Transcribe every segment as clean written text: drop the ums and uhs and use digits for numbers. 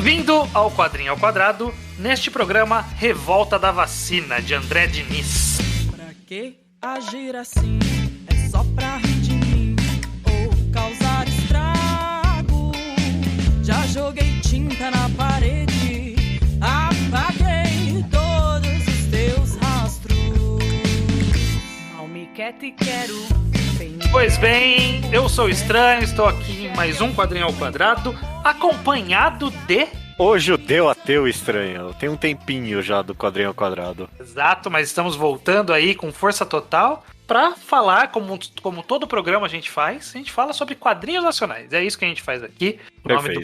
Bem-vindo ao Quadrinho ao Quadrado, neste programa Revolta da Vacina, de André Diniz. Pra que agir assim? É só pra rir de mim ou causar estrago. Já joguei tinta na parede, apaguei todos os teus rastros. Mal me quer te quero. Pois bem, eu sou o Estranho, estou aqui em mais um Quadrinho ao Quadrado, acompanhado de... O judeu ateu estranho. Tem um tempinho já do Quadrinho ao Quadrado. Exato, mas estamos voltando aí com força total para falar, como todo programa a gente fala sobre quadrinhos nacionais. É isso que a gente faz aqui.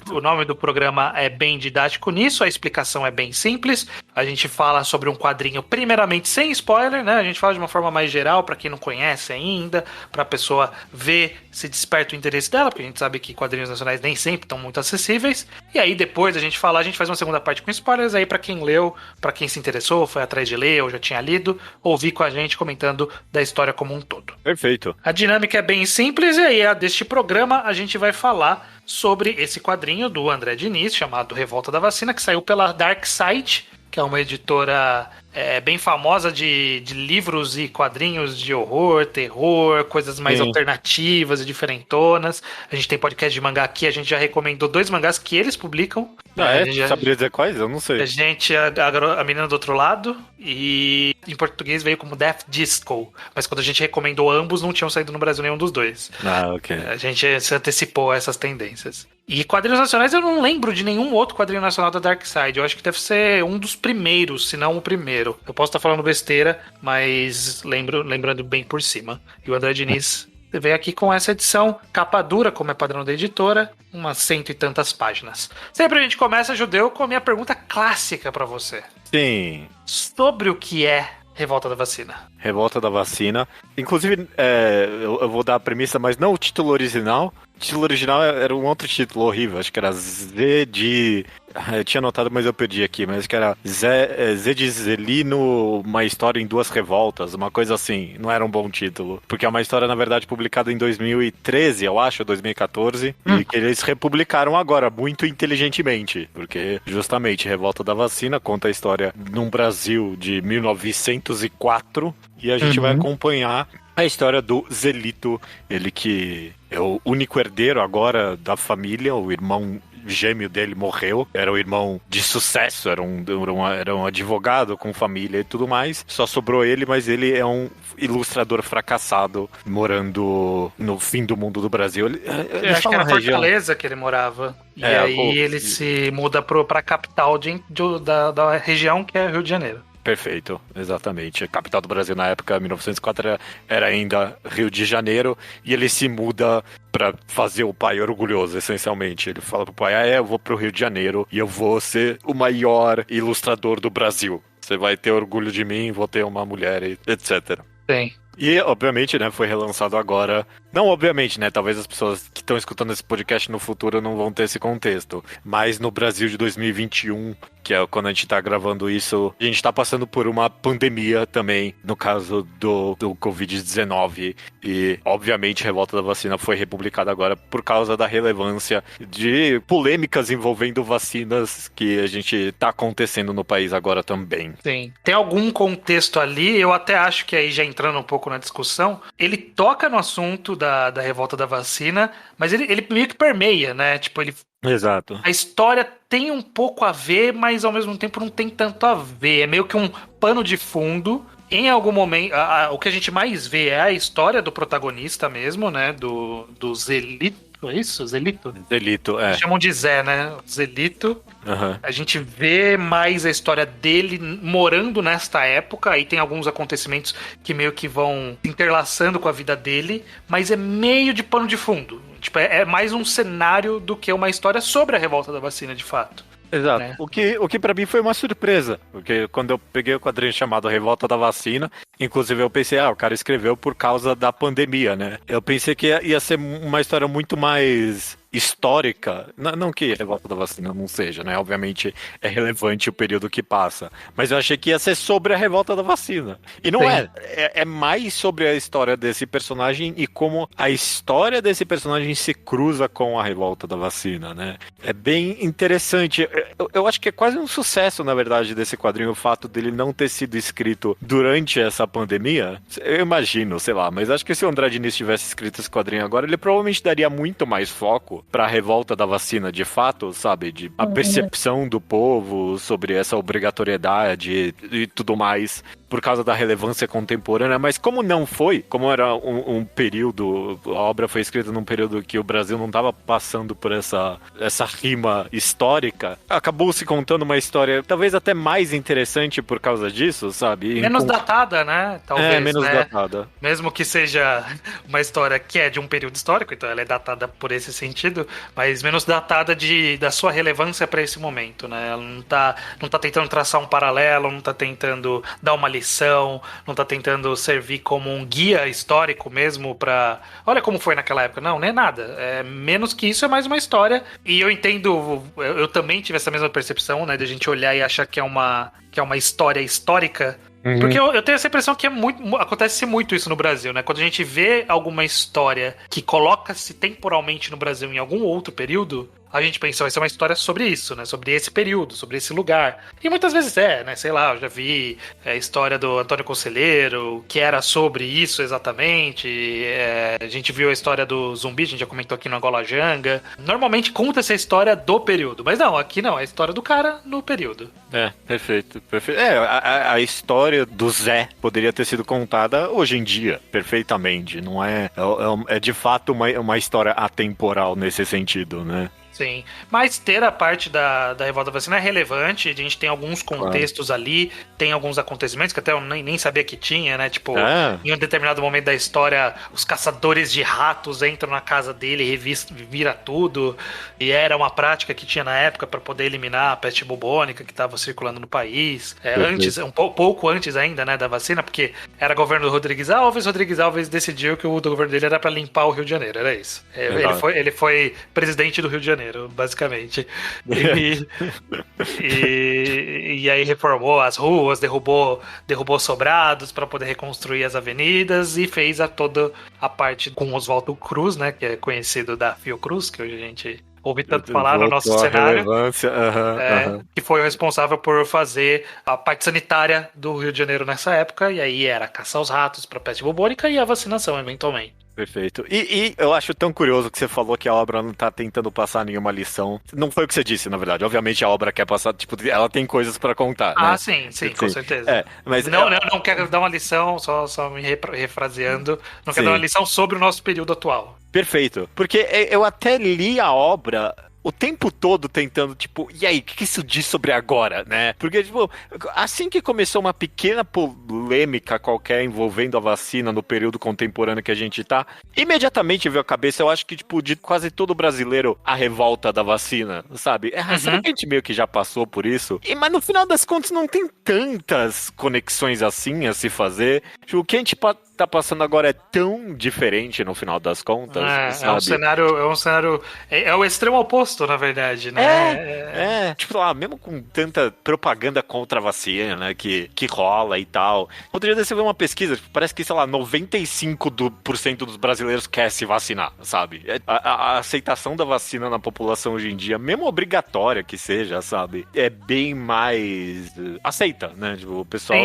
O nome do programa é bem didático nisso, a explicação é bem simples. A gente fala sobre um quadrinho, primeiramente, sem spoiler, né? A gente fala de uma forma mais geral, para quem não conhece ainda, para a pessoa ver se desperta o interesse dela, porque a gente sabe que quadrinhos nacionais nem sempre estão muito acessíveis. E aí, depois a gente faz uma segunda parte com spoilers, aí para quem leu, para quem se interessou, foi atrás de ler ou já tinha lido, ouvir com a gente comentando da história como um todo. Perfeito. A dinâmica é bem simples, e aí, deste programa, a gente vai falar sobre esse quadrinho do André Diniz, chamado Revolta da Vacina, que saiu pela Dark Side, que é uma editora bem famosa de livros e quadrinhos de horror, terror, coisas mais alternativas e diferentonas. A gente tem podcast de mangá aqui, a gente já recomendou 2 mangás que eles publicam. Sabia dizer quais? Eu não sei. A gente, a Menina do Outro Lado, e em português veio como Death Disco. Mas quando a gente recomendou ambos, não tinham saído no Brasil nenhum dos dois. Ok. A gente se antecipou a essas tendências. E quadrinhos nacionais, eu não lembro de nenhum outro quadrinho nacional da Dark Side. Eu acho que deve ser um dos primeiros, se não o primeiro. Eu posso estar falando besteira, mas lembrando bem por cima. E o André Diniz veio aqui com essa edição, capa dura, como é padrão da editora, umas 100 e tantas páginas. Sempre a gente começa, Judeu, com a minha pergunta clássica pra você. Sim. Sobre o que é Revolta da Vacina. Revolta da Vacina. Inclusive, eu vou dar a premissa, mas não o título original. O título original era um outro título horrível, acho que era Z de... Eu tinha anotado, mas eu perdi aqui, mas que era Z de Zelino, uma história em 2 revoltas, uma coisa assim. Não era um bom título, porque é uma história, na verdade, publicada em 2013, eu acho, 2014, e que eles republicaram agora, muito inteligentemente, porque justamente Revolta da Vacina conta a história num Brasil de 1904, e a gente vai acompanhar a história do Zelito, ele que é o único herdeiro agora da família, o irmão gêmeo dele morreu, era um irmão de sucesso, era um advogado com família e tudo mais, só sobrou ele, mas ele é um ilustrador fracassado, morando no fim do mundo do Brasil. Eu acho que era Fortaleza que ele morava, e aí ele se muda pra capital da região, que é Rio de Janeiro. Perfeito, exatamente. A capital do Brasil na época, 1904, era ainda Rio de Janeiro, e ele se muda pra fazer o pai orgulhoso, essencialmente. Ele fala pro pai, eu vou pro Rio de Janeiro e eu vou ser o maior ilustrador do Brasil. Você vai ter orgulho de mim, vou ter uma mulher, etc. Sim. E, obviamente, né, foi relançado agora. Não, obviamente, né, talvez as pessoas que estão escutando esse podcast no futuro não vão ter esse contexto. Mas no Brasil de 2021, que é quando a gente tá gravando isso, a gente tá passando por uma pandemia também, no caso do Covid-19. E, obviamente, Revolta da Vacina foi republicada agora por causa da relevância de polêmicas envolvendo vacinas que a gente tá acontecendo no país agora também. Sim. Tem algum contexto ali, eu até acho que aí já entrando um pouco na discussão, ele toca no assunto da Revolta da Vacina, mas ele meio que permeia, né? Tipo, Exato. A história tem um pouco a ver, mas ao mesmo tempo não tem tanto a ver. É meio que um pano de fundo. Em algum momento, o que a gente mais vê é a história do protagonista mesmo, né? Do Zelito. É isso? Zelito? Zelito, Chamam de Zé, né? Zelito. Uhum. A gente vê mais a história dele morando nesta época. Aí tem alguns acontecimentos que meio que vão interlaçando com a vida dele. Mas é meio de pano de fundo. Tipo, é mais um cenário do que uma história sobre a Revolta da Vacina, de fato. Exato. Né? O que pra mim foi uma surpresa, porque quando eu peguei o quadrinho chamado Revolta da Vacina, inclusive eu pensei, o cara escreveu por causa da pandemia, né? Eu pensei que ia ser uma história muito mais histórica, não que a revolta da vacina não seja, né? Obviamente é relevante o período que passa, mas eu achei que ia ser sobre a revolta da vacina. E não é mais sobre a história desse personagem e como a história desse personagem se cruza com a revolta da vacina, né? É bem interessante. Eu acho que é quase um sucesso, na verdade, desse quadrinho, o fato dele não ter sido escrito durante essa pandemia. Eu imagino, sei lá, mas acho que se o André Diniz tivesse escrito esse quadrinho agora, ele provavelmente daria muito mais foco pra revolta da vacina de fato, sabe? De a percepção do povo sobre essa obrigatoriedade e tudo mais, por causa da relevância contemporânea, mas como não foi, como era um período, a obra foi escrita num período que o Brasil não estava passando por essa rima histórica, acabou se contando uma história talvez até mais interessante por causa disso, sabe? Menos datada, né? Talvez, menos né? datada. Mesmo que seja uma história que é de um período histórico, então ela é datada por esse sentido, mas menos datada da sua relevância para esse momento, né? Ela não tá tentando traçar um paralelo, não tá tentando dar uma lição, não tá tentando servir como um guia histórico mesmo pra... Olha como foi naquela época. Não, nem é nada. É, menos que isso, é mais uma história. E eu entendo, eu também tive essa mesma percepção, né, de a gente olhar e achar que é uma história histórica. Porque eu tenho essa impressão que acontece muito isso no Brasil, né? Quando a gente vê alguma história que coloca-se temporalmente no Brasil em algum outro período, a gente pensa, vai ser uma história sobre isso, né? Sobre esse período, sobre esse lugar. E muitas vezes né? Sei lá, eu já vi a história do Antônio Conselheiro, que era sobre isso exatamente. A gente viu a história do zumbi, a gente já comentou aqui no Angola Janga. Normalmente conta essa história do período. Mas não, aqui não, é a história do cara no período. Perfeito. A história do Zé poderia ter sido contada hoje em dia, perfeitamente. Não é de fato uma história atemporal nesse sentido, né? Sim, mas ter a parte da revolta da vacina é relevante, a gente tem alguns contextos ali, tem alguns acontecimentos que até eu nem sabia que tinha, né, tipo, em um determinado momento da história, os caçadores de ratos entram na casa dele e vira tudo, e era uma prática que tinha na época para poder eliminar a peste bubônica que estava circulando no país, pouco antes ainda, né, da vacina, porque era governo do Rodrigues Alves decidiu que o governo dele era para limpar o Rio de Janeiro, era isso. Ele foi presidente do Rio de Janeiro, basicamente. E aí reformou as ruas, derrubou sobrados para poder reconstruir as avenidas e fez toda a parte com Oswaldo Cruz, né, que é conhecido da Fiocruz, que hoje a gente ouve tanto falar no nosso cenário, que foi o responsável por fazer a parte sanitária do Rio de Janeiro nessa época, e aí era caçar os ratos para peste bubônica e a vacinação, eventualmente. Perfeito. E eu acho tão curioso que você falou que a obra não tá tentando passar nenhuma lição. Não foi o que você disse, na verdade. Obviamente a obra quer passar, tipo, ela tem coisas pra contar, né? Sim, com certeza. Mas não quero dar uma lição, só me refraseando, não quero dar uma lição sobre o nosso período atual. Perfeito. Porque eu até li a obra o tempo todo tentando, tipo, e aí, o que isso diz sobre agora, né? Porque, tipo, assim que começou uma pequena polêmica qualquer envolvendo a vacina no período contemporâneo que a gente tá, imediatamente veio à cabeça, eu acho que, tipo, de quase todo brasileiro, a revolta da vacina, sabe? Será que a gente meio que já passou por isso? Mas no final das contas não tem tantas conexões assim a se fazer. Tipo, o que a gente tá passando agora é tão diferente no final das contas, sabe? É um cenário... É o extremo oposto, na verdade, né? Tipo lá, mesmo com tanta propaganda contra a vacina, né, que rola e tal. Outro dia você vê uma pesquisa, parece que, sei lá, 95% dos brasileiros quer se vacinar, sabe? A aceitação da vacina na população hoje em dia, mesmo obrigatória que seja, sabe? É bem mais aceita, né? Tipo, o pessoal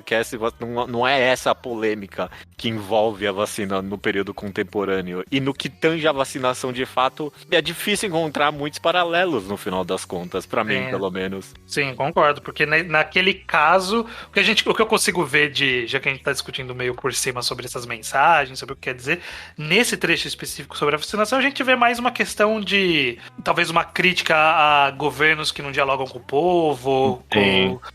quer se vacinar. Não é essa a polêmica que envolve a vacina no período contemporâneo. E no que tange a vacinação de fato, é difícil encontrar muitos paralelos no final das contas, pra mim, pelo menos. Sim, concordo, porque naquele caso, o que eu consigo ver já que a gente tá discutindo meio por cima sobre essas mensagens, sobre o que quer dizer, nesse trecho específico sobre a vacinação, a gente vê mais uma questão de, talvez uma crítica a governos que não dialogam com o povo,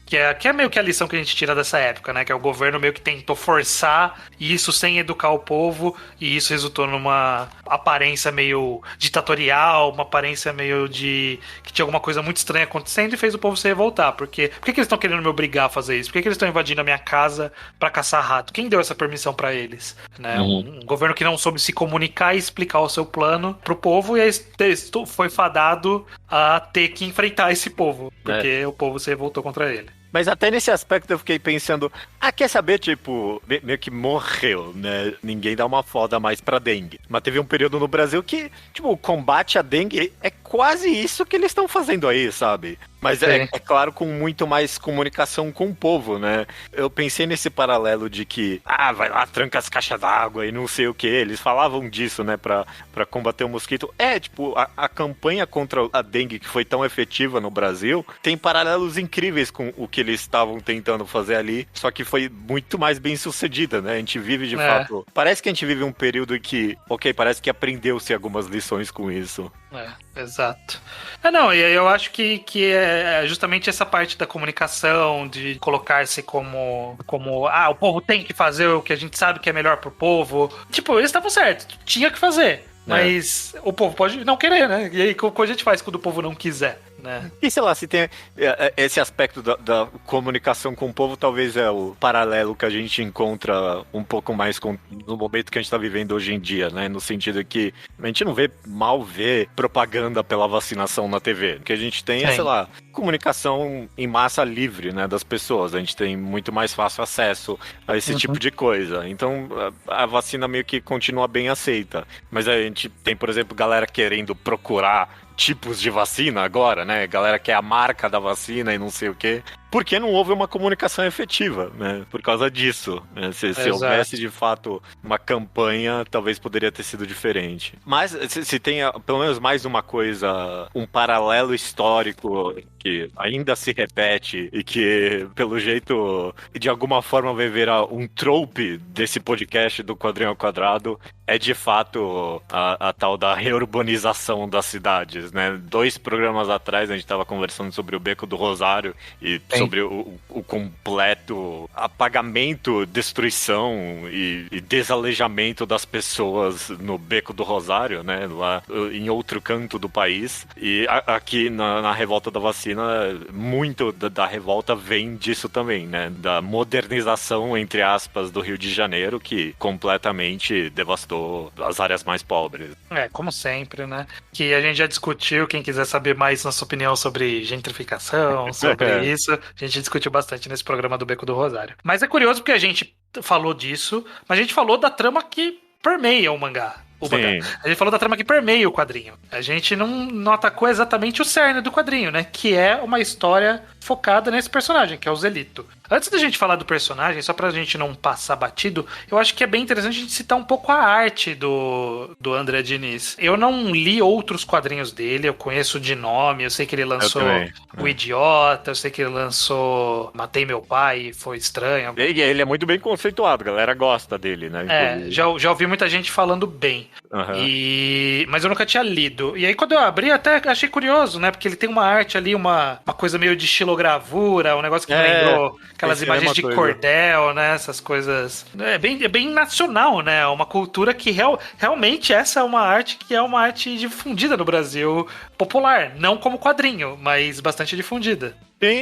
que é meio que a lição que a gente tira dessa época, né, que é o governo meio que tentou forçar disso sem educar o povo, e isso resultou numa aparência meio ditatorial, uma aparência meio de que tinha alguma coisa muito estranha acontecendo e fez o povo se revoltar. Por que eles estão querendo me obrigar a fazer isso? Por que eles estão invadindo a minha casa pra caçar rato? Quem deu essa permissão pra eles? Né? Um governo que não soube se comunicar e explicar o seu plano pro povo, e aí foi fadado a ter que enfrentar esse povo, porque o povo se revoltou contra ele. Mas até nesse aspecto eu fiquei pensando, quer saber, tipo, meio que morreu, né? Ninguém dá uma foda mais pra dengue. Mas teve um período no Brasil que, tipo, o combate à dengue é quase isso que eles estão fazendo aí, sabe? Mas é claro, com muito mais comunicação com o povo, né? Eu pensei nesse paralelo de que, vai lá, tranca as caixas d'água e não sei o que. Eles falavam disso, né, pra combater o mosquito. Tipo, a campanha contra a dengue que foi tão efetiva no Brasil tem paralelos incríveis com o que eles estavam tentando fazer ali, só que foi muito mais bem sucedida, né? A gente vive de fato... Parece que a gente vive um período em que, parece que aprendeu-se algumas lições com isso. Exato. E eu acho que é justamente essa parte da comunicação, de colocar-se como o povo tem que fazer o que a gente sabe que é melhor pro povo. Tipo, eles estavam certos, tinha que fazer. Mas o povo pode não querer, né? E aí, como a gente faz quando o povo não quiser? Né? E sei lá, se tem esse aspecto da comunicação com o povo, talvez é o paralelo que a gente encontra um pouco mais no momento que a gente tá vivendo hoje em dia, né? No sentido que a gente não vê propaganda pela vacinação na TV. O que a gente tem é, sei lá, comunicação em massa livre, né, das pessoas. A gente tem muito mais fácil acesso a esse tipo de coisa. Então, a vacina meio que continua bem aceita. Mas a gente tem, por exemplo, galera querendo procurar tipos de vacina agora, né? Galera quer a marca da vacina e não sei o quê. Porque não houve uma comunicação efetiva, né? Por causa disso. Né? Se houvesse, de fato, uma campanha, talvez poderia ter sido diferente. Mas se tem, pelo menos, mais uma coisa, um paralelo histórico que ainda se repete e que, pelo jeito, de alguma forma vai virar um trope desse podcast do Quadrinho ao Quadrado, é, de fato, a tal da reurbanização das cidades, né? 2 programas atrás, a gente estava conversando sobre o Beco do Rosário e sobre o completo apagamento, destruição e desalejamento das pessoas no Beco do Rosário, né? Lá em outro canto do país. E aqui na revolta da vacina, muito da revolta vem disso também, né? Da modernização, entre aspas, do Rio de Janeiro, que completamente devastou as áreas mais pobres. Como sempre, né? Que a gente já discutiu, quem quiser saber mais nossa opinião sobre gentrificação, sobre isso, a gente discutiu bastante nesse programa do Beco do Rosário. Mas é curioso porque a gente falou disso, mas a gente falou da trama que permeia o mangá. A gente falou da trama que permeia o quadrinho. A gente não atacou exatamente o cerne do quadrinho, né? Que é uma história focada nesse personagem, que é o Zelito. Antes da gente falar do personagem, só pra gente não passar batido, eu acho que é bem interessante a gente citar um pouco a arte do André Diniz. Eu não li outros quadrinhos dele, eu conheço de nome, eu sei que ele lançou O Idiota, eu sei que ele lançou Matei Meu Pai, Foi Estranho. Ele é muito bem conceituado, a galera gosta dele, né? Já ouvi muita gente falando bem. Mas eu nunca tinha lido. E aí quando eu abri, até achei curioso, né? Porque ele tem uma arte ali, uma coisa meio de estilogravura, um negócio que me lembrou aquelas imagens de cordel, né? Essas coisas. É bem nacional, né? Uma cultura que realmente essa é uma arte que é uma arte difundida no Brasil, popular. Não como quadrinho, mas bastante difundida.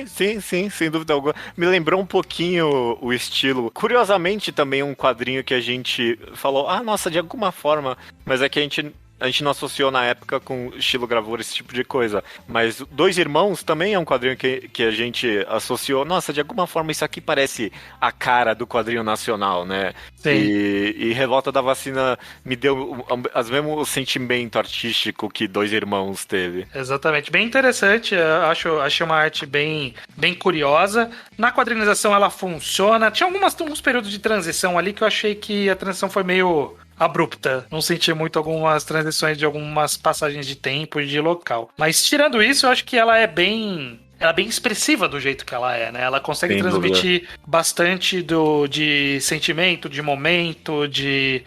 Sim, sem dúvida alguma. Me lembrou um pouquinho o estilo. Curiosamente, também um quadrinho que a gente falou, nossa, de alguma forma, mas é que a gente não associou na época com estilo gravura, esse tipo de coisa. Mas Dois Irmãos também é um quadrinho que a gente associou. Nossa, de alguma forma isso aqui parece a cara do quadrinho nacional, né? Sim. E Revolta da Vacina me deu o mesmo sentimento artístico que Dois Irmãos teve. Exatamente. Bem interessante. Achei uma arte bem curiosa. Na quadrinização ela funciona. Tinha alguns períodos de transição ali que eu achei que a transição foi meio abrupta. Não senti muito algumas transições de algumas passagens de tempo e de local. Mas tirando isso, eu acho que ela é bem ela é bem expressiva do jeito que ela é, né? Ela consegue Sem transmitir dúvida. bastante de sentimento, de momento, de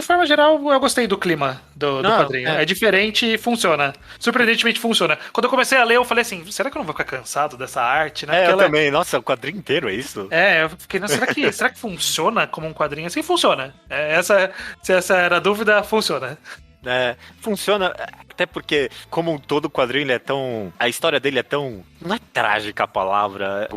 forma geral, eu gostei do clima do quadrinho. É diferente e funciona. Surpreendentemente funciona. Quando eu comecei a ler, eu falei assim, será que eu não vou ficar cansado dessa arte, né? Eu também. Nossa, o quadrinho inteiro, é isso? Eu fiquei, não, será que funciona como um quadrinho assim? Funciona. Se essa era a dúvida, funciona. Funciona, até porque, como todo quadrinho, ele é tão... A história dele é tão... Não é trágica a palavra,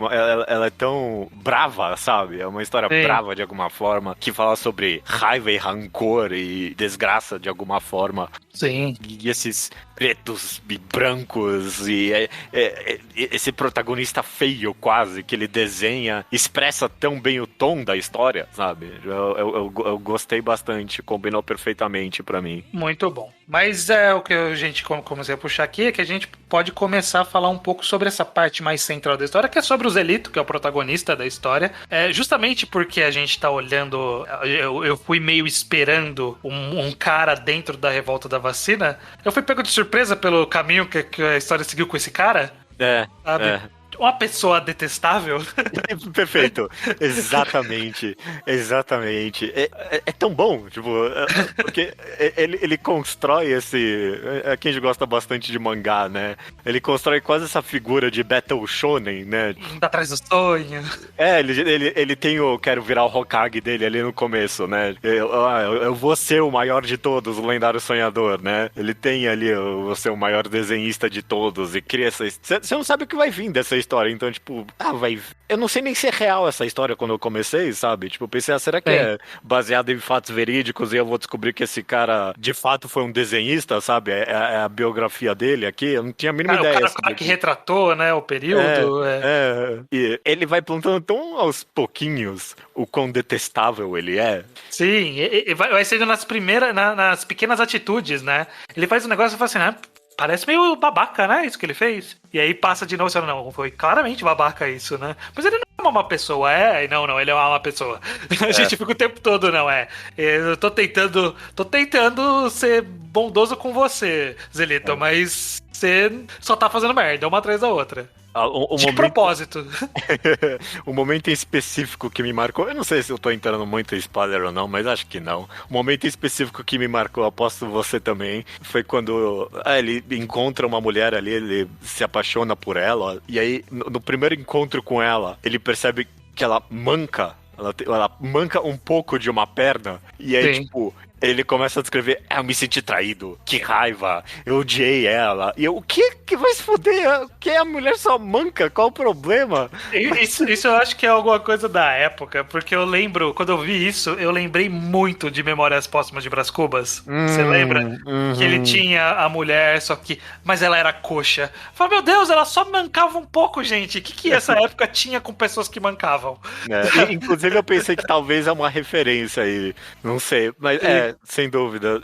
ela é tão brava, sabe? É uma história brava de alguma forma, que fala sobre raiva e rancor e desgraça de alguma forma. Sim. E esses pretos e brancos e esse protagonista feio quase, que ele desenha, expressa tão bem o tom da história, sabe? Eu gostei bastante, combinou perfeitamente pra mim. Muito bom. Mas o que a gente comecei a puxar aqui é que a gente pode começar a falar um pouco sobre essa parte mais central da história, que é sobre o Zelito, que é o protagonista da história. Justamente porque a gente tá olhando, eu fui meio esperando um cara dentro da revolta da vacina, eu fui pego de surpresa pelo caminho que a história seguiu com esse cara. Sabe? Uma pessoa detestável. Perfeito. Exatamente. É tão bom, tipo, porque ele constrói esse... Aqui a gente gosta bastante de mangá, né? Ele constrói quase essa figura de Battle Shonen, né? Atrás do sonho. Ele tem o quero virar o Hokage dele ali no começo, né? Eu vou ser o maior de todos, o lendário sonhador, né? Ele tem ali, eu vou ser o maior desenhista de todos e cria essa... Você não sabe o que vai vir dessa história, então, tipo, eu não sei nem se é real essa história quando eu comecei, sabe? Tipo, eu pensei, será que é baseado em fatos verídicos e eu vou descobrir que esse cara, de fato, foi um desenhista, sabe? É a biografia dele aqui, eu não tinha a mínima ideia. O cara que retratou, né, o período. E ele vai plantando tão aos pouquinhos o quão detestável ele é. Sim, vai sendo nas pequenas atitudes, né? Ele faz um negócio e fala assim, parece meio babaca, né? Isso que ele fez. E aí passa de novo e fala, não, foi claramente babaca isso, né? Mas ele não é uma má pessoa, Não, ele é uma má pessoa. A gente fica o tempo todo, eu tô tentando ser bondoso com você, Zelito, mas você só tá fazendo merda, uma atrás da outra. De propósito. O momento em específico que me marcou, eu não sei se eu tô entrando muito em spoiler ou não, mas acho que não. O momento em específico que me marcou, aposto você também, foi quando ele encontra uma mulher ali, ele se apaixona por ela, e aí no primeiro encontro com ela, ele percebe que ela manca. Ela manca um pouco de uma perna, e aí, tipo, ele começa a descrever, eu me senti traído, que raiva, eu odiei ela. E eu, o que vai se fuder? Que a mulher só manca? Qual o problema? Isso eu acho que é alguma coisa da época, porque eu lembro, quando eu vi isso, eu lembrei muito de Memórias Póstumas de Brás Cubas. Você lembra? Que ele tinha a mulher, mas ela era coxa. Eu falei, meu Deus, ela só mancava um pouco, gente. O que essa época tinha com pessoas que mancavam? Inclusive eu pensei que talvez é uma referência aí, não sei, mas sem dúvida.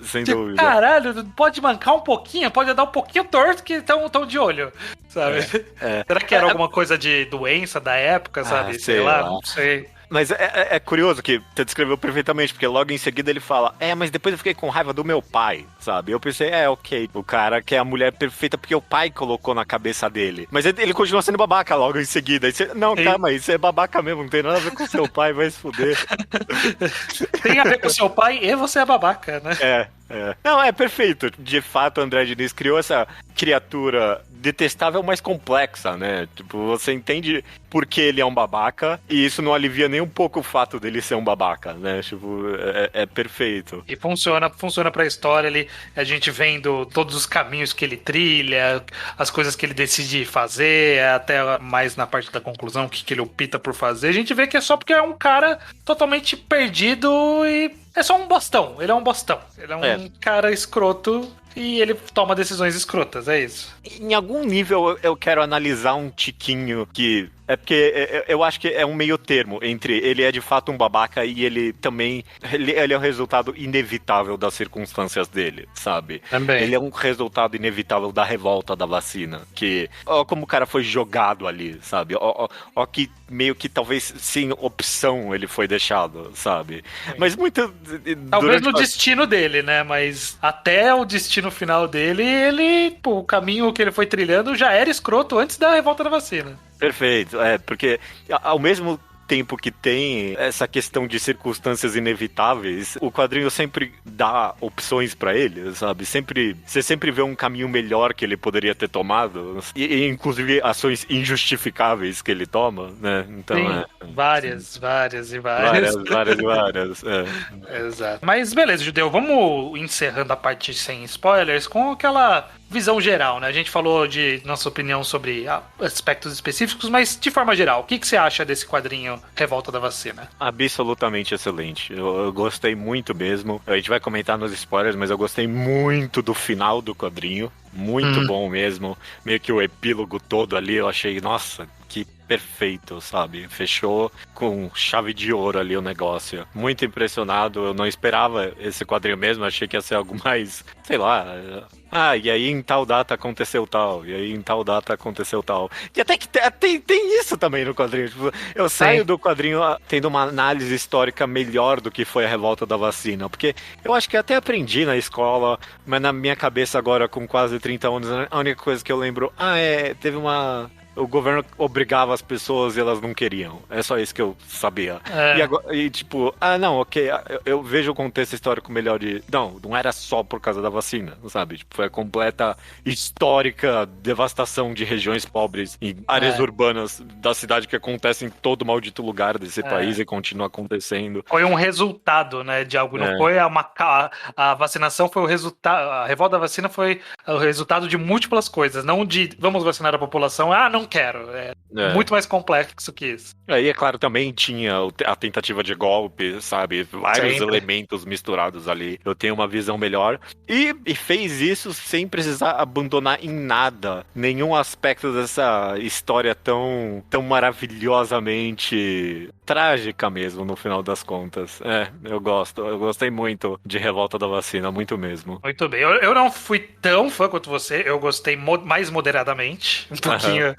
Caralho, pode mancar um pouquinho, pode dar um pouquinho torto que estão de olho, sabe? Será que era alguma coisa de doença da época, sabe? Sei lá, não sei. Mas é curioso que você descreveu perfeitamente, porque logo em seguida ele fala, mas depois eu fiquei com raiva do meu pai, sabe? Eu pensei, ok, o cara quer a mulher perfeita porque o pai colocou na cabeça dele. Mas ele continua sendo babaca logo em seguida. Aí você, não, calma, isso é babaca mesmo, não tem nada a ver com seu pai, vai se fuder. Tem a ver com seu pai e você é babaca, né? Não, é perfeito. De fato, André Diniz criou essa criatura detestável, mas complexa, né? Tipo, você entende por que ele é um babaca e isso não alivia nem um pouco o fato dele ser um babaca, né? Tipo, é perfeito. E funciona pra história, a gente vendo todos os caminhos que ele trilha, as coisas que ele decide fazer, até mais na parte da conclusão, o que ele opta por fazer. A gente vê que é só porque é um cara totalmente perdido e é só um bostão. Ele é um bostão. Ele é um cara escroto e ele toma decisões escrotas, é isso. Em algum nível eu quero analisar um tiquinho que... É porque eu acho que é um meio termo entre ele é de fato um babaca e ele também... Ele é o resultado inevitável das circunstâncias dele, sabe? Também. Ele é um resultado inevitável da revolta da vacina. Que... Ó como o cara foi jogado ali, sabe? Ó que meio que talvez sem opção ele foi deixado, sabe? Sim. Mas muito... Talvez no destino dele, né? Mas até o destino final dele, o caminho que ele foi trilhando já era escroto antes da revolta da vacina. Perfeito, porque ao mesmo tempo que tem essa questão de circunstâncias inevitáveis, o quadrinho sempre dá opções pra ele, sabe? Você sempre vê um caminho melhor que ele poderia ter tomado, e inclusive ações injustificáveis que ele toma, né? Então, sim, várias. Várias. Exato. Mas beleza, Judeu, vamos encerrando a parte sem spoilers com aquela visão geral, né? A gente falou de nossa opinião sobre aspectos específicos, mas de forma geral, o que você acha desse quadrinho Revolta da Vacina? Absolutamente excelente. Eu gostei muito mesmo. A gente vai comentar nos spoilers, mas eu gostei muito do final do quadrinho. Muito bom mesmo. Meio que o epílogo todo ali, eu achei, nossa, que perfeito, sabe? Fechou com chave de ouro ali o negócio. Muito impressionado, eu não esperava esse quadrinho mesmo, achei que ia ser algo mais, sei lá... e aí em tal data aconteceu tal, e aí em tal data aconteceu tal. E até que tem isso também no quadrinho. Tipo, eu saio do quadrinho tendo uma análise histórica melhor do que foi a revolta da vacina, porque eu acho que até aprendi na escola, mas na minha cabeça agora, com quase 30 anos, a única coisa que eu lembro, teve uma... O governo obrigava as pessoas e elas não queriam. É só isso que eu sabia. E agora, eu vejo o contexto histórico melhor de... Não era só por causa da vacina, sabe? Tipo, foi a completa histórica devastação de regiões pobres em áreas urbanas da cidade que acontece em todo maldito lugar desse país e continua acontecendo. Foi um resultado, né, de algo. Não foi a vacinação foi o resultado... A revolta da vacina foi o resultado de múltiplas coisas. Não de vamos vacinar a população. Não quero. Muito mais complexo que isso. Aí, é claro, também tinha a tentativa de golpe, sabe? Vários elementos misturados ali. Eu tenho uma visão melhor. E fez isso sem precisar abandonar em nada nenhum aspecto dessa história tão maravilhosamente trágica mesmo, no final das contas. Eu gostei muito de Revolta da Vacina, muito mesmo. Muito bem. Eu não fui tão fã quanto você, eu gostei mais moderadamente, um pouquinho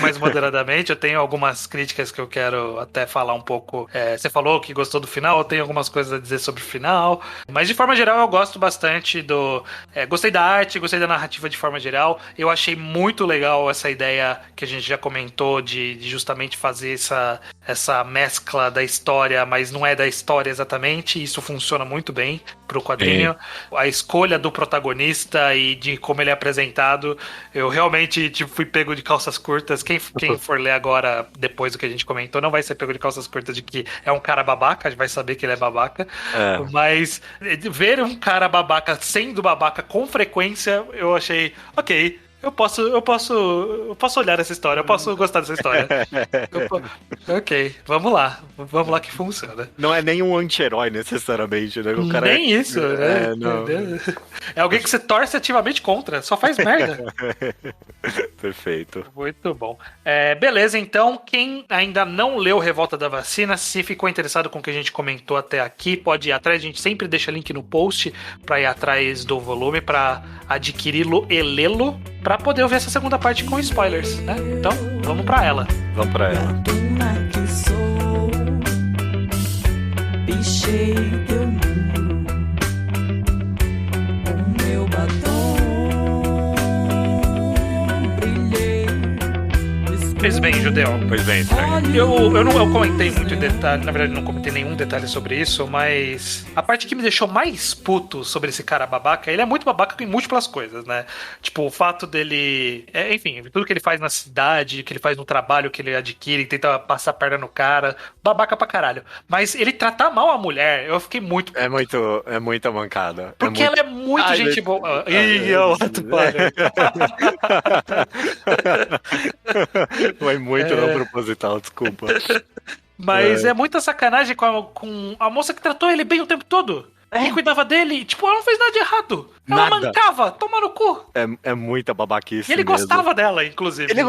mais moderadamente. Eu tenho algumas críticas que eu quero até falar um pouco. Você falou que gostou do final, eu tenho algumas coisas a dizer sobre o final, mas de forma geral eu gosto bastante gostei da arte, gostei da narrativa de forma geral. Eu achei muito legal essa ideia que a gente já comentou de justamente fazer essa mescla da história, mas não é da história exatamente. Isso funciona muito bem pro quadrinho. A escolha do protagonista e de como ele é apresentado, eu realmente fui pego de calças curtas. Quem for ler agora, depois do que a gente comentou, não vai ser pego de calças curtas de que é um cara babaca, vai saber que ele é babaca. Mas ver um cara babaca sendo babaca com frequência, eu achei, ok, eu posso olhar essa história, eu posso gostar dessa história. Ok, vamos lá que funciona. Não é nem um anti-herói necessariamente, né? O cara nem isso, né? Não. É alguém que você torce ativamente contra, só faz merda. Perfeito. Muito bom. Beleza, então, quem ainda não leu Revolta da Vacina, se ficou interessado com o que a gente comentou até aqui, pode ir atrás, a gente sempre deixa link no post pra ir atrás do volume, pra adquiri-lo e lê-lo, pra poder ouvir essa segunda parte com spoilers, né? Então, vamos pra ela. Vamos pra ela. Que sou, pichei teu mundo com meu batom, brilhei. Pois bem, Judeu. Pois bem, Eu comentei muito em detalhe, na verdade não comentei nenhum detalhe sobre isso, mas a parte que me deixou mais puto sobre esse cara babaca, ele é muito babaca em múltiplas coisas, né? Tipo, o fato dele... enfim, tudo que ele faz na cidade, que ele faz no trabalho que ele adquire, tenta passar a perna no cara, babaca pra caralho. Mas ele tratar mal a mulher, eu fiquei muito puto. É muita mancada. Porque ela é muito gente boa. Foi muito não proposital, desculpa. Mas é muita sacanagem com a moça que tratou ele bem o tempo todo. que cuidava dele. Tipo, ela não fez nada de errado. Ela mancava, toma no cu. É muita babaquice. E ele mesmo. Gostava dela, inclusive. Ele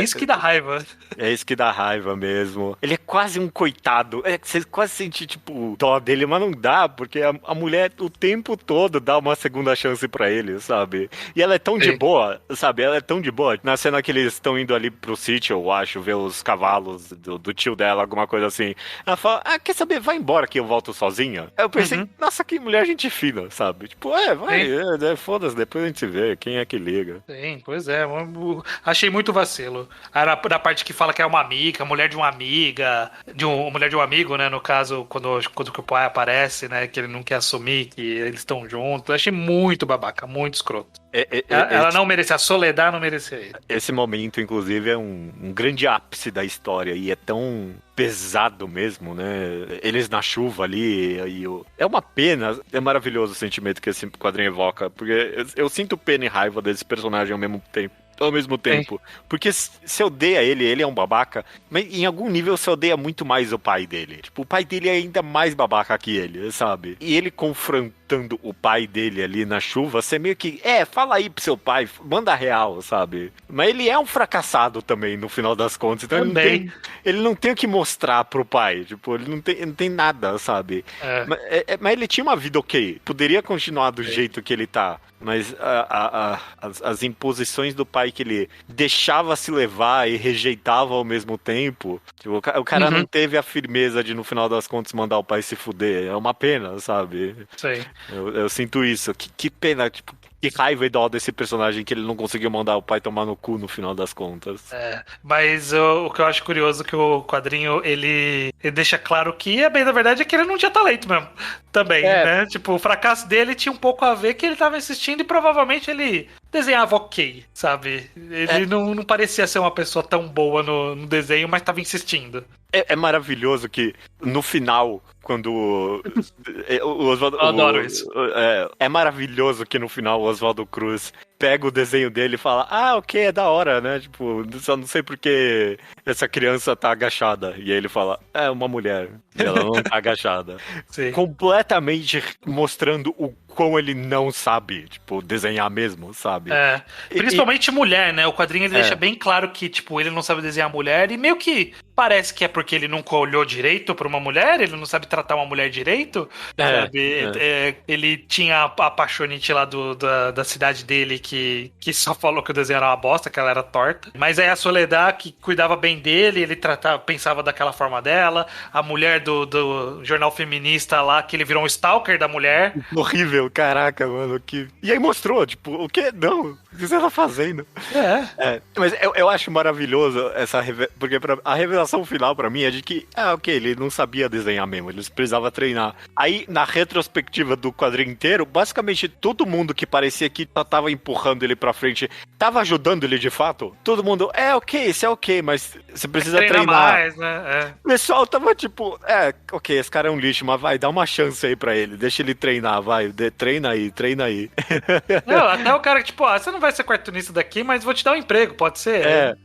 isso que dá raiva. É isso que dá raiva mesmo. Ele é quase um coitado. Você quase sente, tipo, dó dele, mas não dá, porque a mulher o tempo todo dá uma segunda chance pra ele, sabe? E ela é tão de boa, sabe? Ela é tão de boa. Na cena que eles estão indo ali pro sítio, eu acho, ver os cavalos do tio dela, alguma coisa assim. Ela fala, quer saber? Vai embora que eu volto sozinha. Aí eu pensei, nossa, que mulher gente fina, sabe? Tipo, vai, foda-se, depois a gente vê quem é que liga. Sim, pois é. Achei muito vacilo. Era da parte que fala que é uma amiga, mulher de uma amiga, mulher de um amigo, né? No caso, quando o pai aparece, né? Que ele não quer assumir que eles estão juntos. Achei muito babaca, muito escroto. Ela não merecia, a Soledad não merecia ele. Esse momento, inclusive, é um grande ápice da história e é tão pesado mesmo, né? Eles na chuva ali, é uma pena, é maravilhoso o sentimento que esse quadrinho evoca, porque eu sinto pena e raiva desse personagem ao mesmo tempo. Porque você odeia ele é um babaca, mas em algum nível você odeia muito mais o pai dele. Tipo, o pai dele é ainda mais babaca que ele, sabe? E ele confrontando o pai dele ali na chuva, você meio que, fala aí pro seu pai, manda real, sabe? Mas ele é um fracassado também, no final das contas. Então ele não tem o que mostrar pro pai. Tipo, ele não tem nada, sabe? Mas ele tinha uma vida ok. Poderia continuar do jeito que ele tá. Mas as imposições do pai que ele deixava se levar e rejeitava ao mesmo tempo, tipo, o cara não teve a firmeza de, no final das contas, mandar o pai se fuder. É uma pena, sabe? Sei. Eu sinto isso. Que pena, tipo, que raiva e dó desse personagem que ele não conseguiu mandar o pai tomar no cu no final das contas. Mas o que eu acho curioso é que o quadrinho, ele deixa claro que, bem, na verdade, é que ele não tinha talento mesmo. Também, né? Tipo, o fracasso dele tinha um pouco a ver que ele tava insistindo e provavelmente ele desenhava ok, sabe? Ele não parecia ser uma pessoa tão boa no desenho, mas tava insistindo. É maravilhoso que no final, quando o Oswaldo... Eu adoro isso. É maravilhoso que no final o Oswaldo Cruz pega o desenho dele e fala, ok, é da hora, né? Tipo, só não sei porque essa criança tá agachada. E aí ele fala, é uma mulher. E ela não tá agachada. Sim. Completamente mostrando o quão ele não sabe, tipo, desenhar mesmo, sabe? Principalmente mulher, né? O quadrinho ele deixa bem claro que, tipo, ele não sabe desenhar mulher e meio que parece que é porque ele nunca olhou direito pra uma mulher, ele não sabe tratar uma mulher direito, sabe? Ele tinha a apaixonite lá da cidade dele que só falou que o desenho era uma bosta, que ela era torta. Mas aí a Soledad, que cuidava bem dele, ele pensava daquela forma dela. A mulher do jornal feminista lá, que ele virou um stalker da mulher. Horrível, caraca, mano. E aí mostrou, tipo, o que? Não, o que você tá fazendo? Mas eu acho maravilhoso porque a revelação final pra mim é de que, ok, ele não sabia desenhar mesmo, ele precisava treinar. Aí, na retrospectiva do quadrinho inteiro, basicamente todo mundo que parecia que tava empurrando ele pra frente, tava ajudando ele de fato. Todo mundo, ok, isso é ok, mas você precisa treinar mais, né? O pessoal tava tipo, ok, esse cara é um lixo, mas vai, dá uma chance aí pra ele, deixa ele treinar, vai, treina aí. Não, até o cara que, tipo, você não vai ser cartunista daqui, mas vou te dar um emprego, pode ser?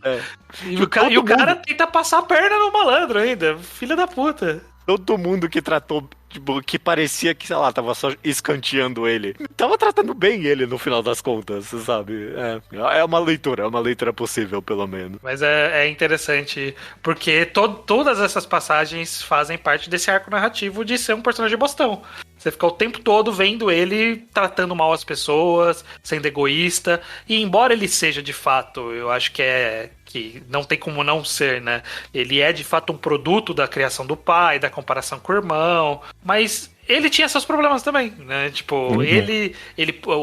E o cara tenta passar a perna no malandro ainda, filha da puta. Todo mundo que tratou, tipo, que parecia que, sei lá, tava só escanteando ele, tava tratando bem ele no final das contas, sabe? É uma leitura possível, pelo menos. Mas é interessante, porque todas essas passagens fazem parte desse arco narrativo de ser um personagem bostão. Você fica o tempo todo vendo ele tratando mal as pessoas, sendo egoísta, e embora ele seja de fato, eu acho que não tem como não ser, né? Ele é de fato um produto da criação do pai, da comparação com o irmão, mas ele tinha seus problemas também, né? Tipo,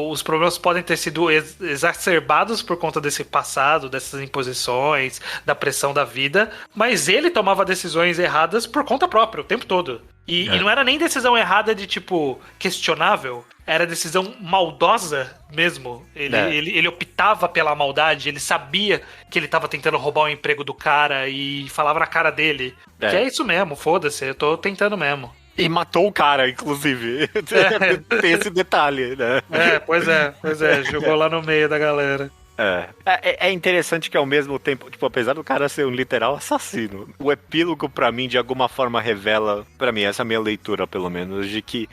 os problemas podem ter sido exacerbados por conta desse passado, dessas imposições, da pressão da vida, mas ele tomava decisões erradas por conta própria, o tempo todo. E não era nem decisão errada de, tipo, questionável, era decisão maldosa mesmo. Ele optava pela maldade, ele sabia que ele tava tentando roubar o emprego do cara e falava na cara dele. Que é isso mesmo, foda-se, eu tô tentando mesmo. E matou o cara, inclusive. Tem esse detalhe, né? Pois é, jogou lá no meio da galera. É interessante que ao mesmo tempo, tipo, apesar do cara ser um literal assassino, o epílogo pra mim de alguma forma revela, pra mim, essa é a minha leitura pelo menos, de que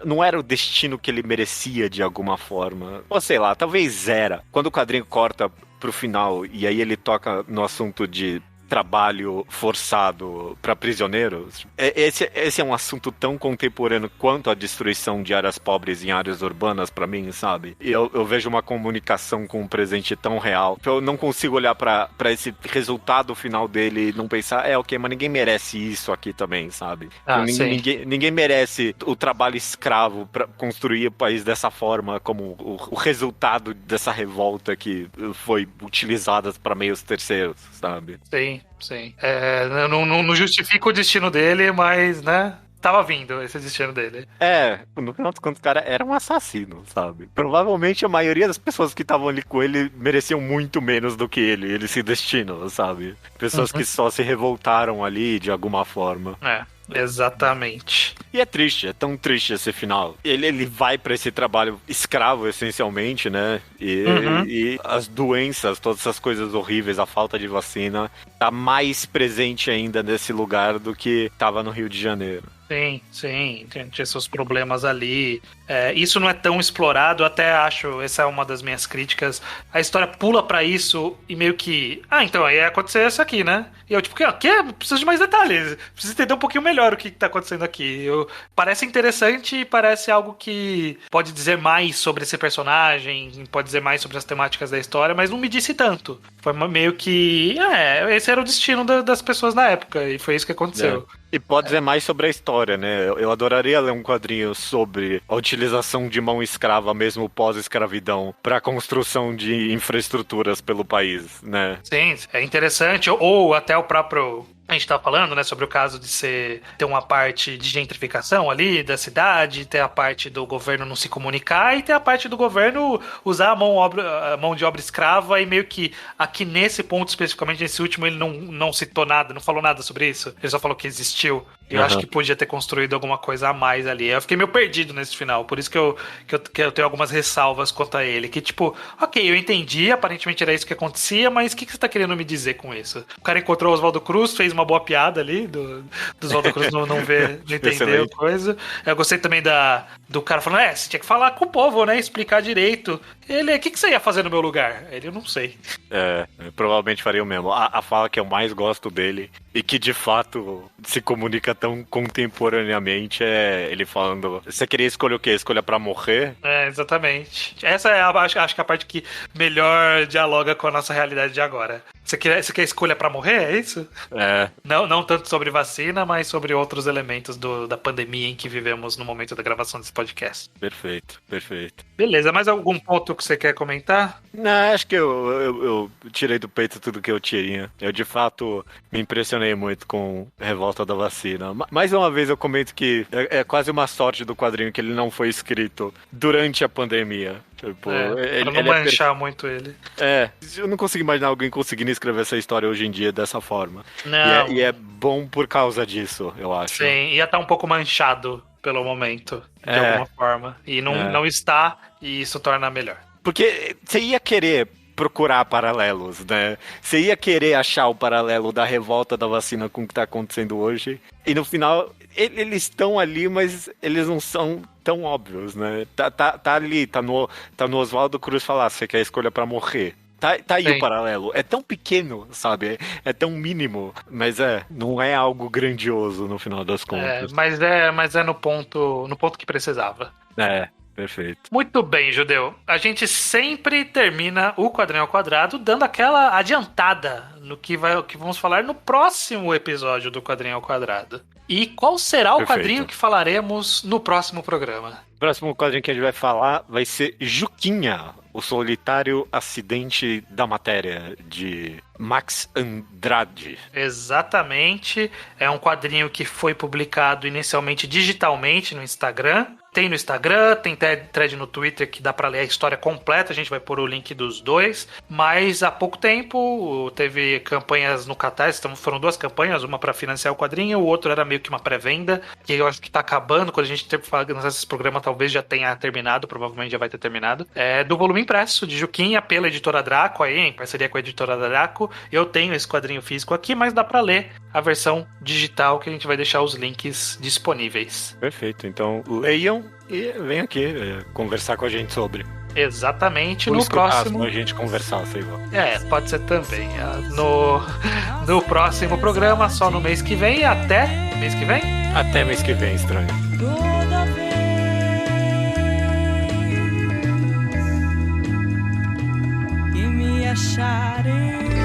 não era o destino que ele merecia de alguma forma. Ou sei lá, talvez era. Quando o quadrinho corta pro final e aí ele toca no assunto de trabalho forçado para prisioneiros. Esse é um assunto tão contemporâneo quanto a destruição de áreas pobres em áreas urbanas para mim, sabe? E eu vejo uma comunicação com um presente tão real. Eu não consigo olhar para esse resultado final dele e não pensar, ok, mas ninguém merece isso aqui também, sabe? Ninguém merece o trabalho escravo para construir o país dessa forma, como o resultado dessa revolta que foi utilizada para meios terceiros, sabe? Sim. Não justifica o destino dele, mas, né? Tava vindo esse destino dele. No final dos contos, o cara era um assassino, sabe? Provavelmente a maioria das pessoas que estavam ali com ele mereciam muito menos do que ele se destinou, sabe? Pessoas que só se revoltaram ali de alguma forma. Exatamente. E é triste, é tão triste esse final. Ele vai pra esse trabalho escravo, essencialmente, né? E as doenças, todas essas coisas horríveis, a falta de vacina, tá mais presente ainda nesse lugar do que tava no Rio de Janeiro. Sim, tinha seus problemas ali. Isso não é tão explorado, até acho, essa é uma das minhas críticas. A história pula pra isso e meio que... então aí ia acontecer isso aqui, né? E eu tipo, o quê? Preciso de mais detalhes. Preciso entender um pouquinho melhor o que tá acontecendo aqui. Parece interessante e parece algo que pode dizer mais sobre esse personagem, pode dizer mais sobre as temáticas da história, mas não me disse tanto. Foi meio que... esse era o destino das pessoas na época, e foi isso que aconteceu. E pode dizer mais sobre a história, né? Eu adoraria ler um quadrinho sobre a utilização de mão escrava, mesmo pós-escravidão, para a construção de infraestruturas pelo país, né? Sim, é interessante. Ou até o próprio... A gente tá falando, né, sobre o caso de ter uma parte de gentrificação ali da cidade, ter a parte do governo não se comunicar e ter a parte do governo usar a mão de obra escrava e meio que aqui nesse ponto especificamente, nesse último, ele não citou nada, não falou nada sobre isso. Ele só falou que existiu. Eu acho que podia ter construído alguma coisa a mais ali. Eu fiquei meio perdido nesse final, por isso que eu tenho algumas ressalvas quanto a ele. Que tipo, ok, eu entendi, aparentemente era isso que acontecia, mas o que você tá querendo me dizer com isso? O cara encontrou o Oswaldo Cruz, fez uma boa piada ali, do Oswaldo Cruz não entender a coisa. Eu gostei também do cara falando, você tinha que falar com o povo, né, explicar direito. Ele, o que você ia fazer no meu lugar? Ele, eu não sei. Provavelmente faria o mesmo. A fala que eu mais gosto dele, e que de fato se comunica tão contemporaneamente, é ele falando, você queria escolher o quê? Escolha pra morrer? Exatamente. Essa é acho que a parte que melhor dialoga com a nossa realidade de agora. Você quer escolha pra morrer? É isso? Não tanto sobre vacina, mas sobre outros elementos da pandemia em que vivemos no momento da gravação desse podcast. Perfeito. Beleza, mais algum ponto que você quer comentar? Não, acho que eu tirei do peito tudo que eu tinha. Eu, de fato, me impressionei muito com a revolta da vacina. Mais uma vez eu comento que é quase uma sorte do quadrinho que ele não foi escrito durante a pandemia. Tipo, pra não manchar muito ele. Eu não consigo imaginar alguém conseguindo escrever essa história hoje em dia dessa forma. Não. E é bom por causa disso, eu acho. Sim, ia estar um pouco manchado pelo momento, de alguma forma. E não está, e isso torna melhor. Porque você ia querer procurar paralelos, né? Você ia querer achar o paralelo da revolta da vacina com o que tá acontecendo hoje. E no final, eles estão ali, mas eles não são tão óbvios, né? Tá ali, tá no Oswaldo Cruz falar, você quer a escolha pra morrer. Tá aí o paralelo. É tão pequeno, sabe? É tão mínimo. Mas não é algo grandioso no final das contas. Mas é no ponto que precisava. Perfeito. Muito bem, Judeu. A gente sempre termina o Quadrinho ao Quadrado dando aquela adiantada no que vamos falar no próximo episódio do Quadrinho ao Quadrado. E qual será o quadrinho que falaremos no próximo programa? O próximo quadrinho que a gente vai falar vai ser Juquinha, o solitário acidente da matéria, de Max Andrade. Exatamente. É um quadrinho que foi publicado inicialmente digitalmente no Instagram. Tem no Instagram, tem thread no Twitter que dá pra ler a história completa, a gente vai pôr o link dos dois, mas há pouco tempo teve campanhas no Catarse, então foram 2 campanhas, uma pra financiar o quadrinho, o outro era meio que uma pré-venda, que eu acho que tá acabando, quando a gente teve fazendo esse programa talvez já tenha terminado, provavelmente já vai ter terminado, do volume impresso de Juquinha pela editora Draco, aí, em parceria com a editora Draco. Eu tenho esse quadrinho físico aqui, mas dá pra ler a versão digital, que a gente vai deixar os links disponíveis. Perfeito, então leiam e venham aqui conversar com a gente sobre. Exatamente, no próximo... a gente conversar, sei lá. Pode ser também. No próximo programa, só no mês que vem. Até mês que vem? Até mês que vem, estranho. Toda vez que me acharei